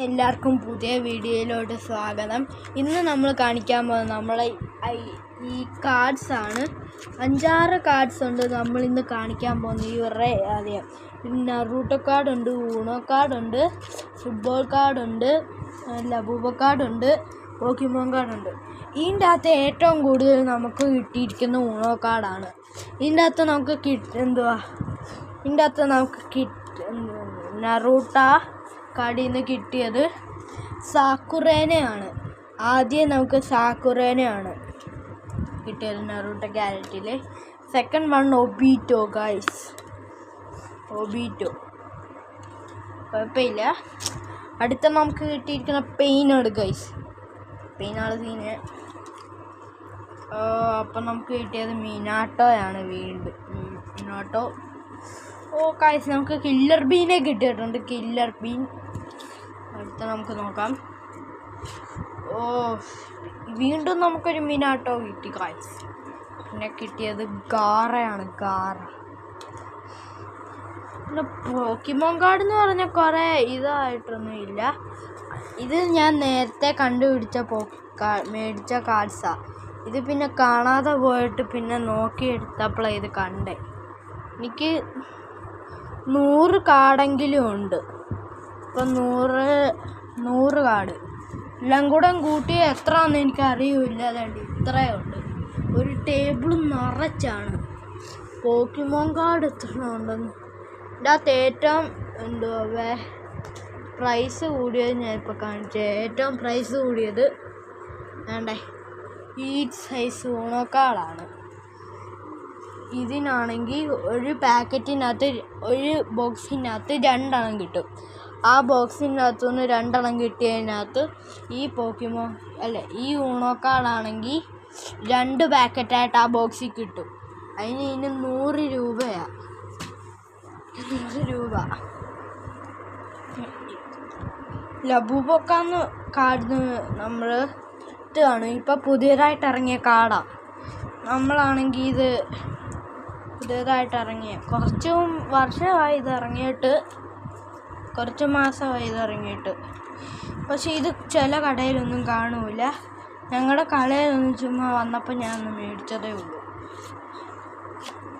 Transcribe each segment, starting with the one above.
എല്ലാവർക്കും പുതിയ വീഡിയോയിലോട്ട് സ്വാഗതം. ഇന്ന് നമ്മൾ കാണിക്കാൻ പോകുന്നത് നമ്മളെ ഈ കാർഡ്സ് ആണ്. 5-6 കാർഡ്സ് ഉണ്ട് നമ്മൾ ഇന്ന് കാണിക്കാൻ പോകുന്നത്. ഇവരുടെ അറിയാം, നറൂട്ടോ കാർഡുണ്ട്, ഊണോ കാർഡുണ്ട്, ഫുട്ബോൾ കാർഡുണ്ട്, ലബൂബ കാർഡുണ്ട്, പോക്കിമോൻ കാർഡുണ്ട്. ഇതിൻ്റെ അകത്ത് ഏറ്റവും കൂടുതൽ നമുക്ക് കിട്ടിയിരിക്കുന്ന ഊണോ കാർഡാണ്. ഇതിൻ്റെ അകത്ത് നമുക്ക് നറൂട്ടോ കാർഡിൽ നിന്ന് കിട്ടിയത് സാക്കുറേനെയാണ്. ആദ്യം നമുക്ക് സാക്കുറേനെയാണ് കിട്ടിയത് നറൂട്ടോ ക്യാരറ്റിൽ. Second one Obito guys, Obito കുഴപ്പമില്ല. അടുത്ത നമുക്ക് കിട്ടിയിരിക്കുന്ന പെയിനാണ് ഗൈസ്, പെയിനാണ് സീന്. അപ്പം നമുക്ക് കിട്ടിയത് മിനാട്ടോയാണ്. വീണ്ടും മിനാട്ടോ. ഗൈസ് നമുക്ക് കില്ലർ ബീനെ കിട്ടിയിട്ടുണ്ട്, കില്ലർ ബീൻ. അടുത്ത നമുക്ക് നോക്കാം. വീണ്ടും നമുക്കൊരു മിനാട്ടോ കിട്ടി ഗൈസ്. പിന്നെ കിട്ടിയത് ഗാറയാണ്, ഗാറ. പിന്നെ പോക്കിമോൻ കാർഡ് എന്ന് പറഞ്ഞാൽ കുറേ ഇതായിട്ടൊന്നും ഇല്ല. ഇത് ഞാൻ നേരത്തെ മേടിച്ച കാർഡ്സാണ്. ഇത് പിന്നെ കാണാതെ പോയിട്ട് പിന്നെ നോക്കിയെടുത്തപ്പോഴാണ് ഇത് കണ്ടേ. എനിക്ക് 100 കാർഡെങ്കിലും ഉണ്ട്. ഇപ്പം 100 കാർഡ് എല്ലാം കൂടെ കൂട്ടി എത്രയാണെന്ന് എനിക്കറിയില്ല. അതുകൊണ്ട് ഇത്രയും ഉണ്ട്. ഒരു ടേബിൾ നിറച്ചാണ് പോക്കിമോൻ കാർഡ് എത്ര ഉണ്ടെന്ന്. ഇതിൻ്റെ അകത്ത് ഏറ്റവും പ്രൈസ് കൂടിയത് ഞാനിപ്പോൾ കാണിച്ചത്. ഏറ്റവും പ്രൈസ് കൂടിയത് വേണ്ടേ ഈ സൈസ് ഊണോ കാർഡാണ്. ഇതിനാണെങ്കിൽ ഒരു പാക്കറ്റിനകത്ത്, ഒരു ബോക്സിനകത്ത് 2 എണ്ണം കിട്ടും. ആ ബോക്സിനകത്തു നിന്ന് 2 എണ്ണം കിട്ടിയതിനകത്ത് ഈ ഊണോ കാർഡാണെങ്കിൽ 2 പാക്കറ്റായിട്ട് ആ ബോക്സിൽ കിട്ടും. അതിന് 100 രൂപയാണ്, 100 രൂപ. ലബൂബൊക്കാന്ന് കാർഡ് നമ്മൾ ഇതാണ്. ഇപ്പം പുതിയതായിട്ട് ഇറങ്ങിയ കാർഡാണ്. നമ്മളാണെങ്കിൽ ഇത് പുതിയതായിട്ട് ഇറങ്ങിയ കുറച്ച് വർഷമായി ഇത് ഇറങ്ങിയിട്ട്, കുറച്ച് മാസമായി ഇത് ഇറങ്ങിയിട്ട്. പക്ഷേ ഇത് ചില കടയിലൊന്നും കാണില്ല. ഞങ്ങളുടെ കടയിലൊന്നും ചുമ്മാ വന്നപ്പോൾ ഞാനൊന്ന് മേടിച്ചതേ ഉള്ളൂ.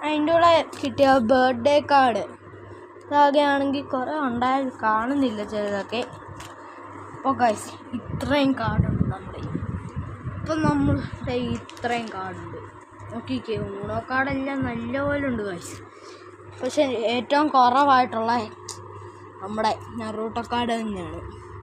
അതിൻ്റെ കൂടെ കിട്ടിയ ബർത്ത്ഡേ കാർഡ് ഇതാകെയാണെങ്കിൽ കുറേ ഉണ്ടായത് കാണുന്നില്ല ചിലതൊക്കെ. അപ്പോൾ ഗൈസ് ഇത്രയും കാർഡുണ്ട് നമ്മുടെ. ഇപ്പം നമ്മൾ ഇത്രയും കാർഡുണ്ട്. നോക്കിക്കേ, ഊണോ കാർഡെല്ലാം നല്ലപോലെ ഉണ്ട് ഗൈസ്. പക്ഷെ ഏറ്റവും കുറവായിട്ടുള്ള നമ്മുടെ നറൂട്ടോ കാർഡ് തന്നെയാണ്.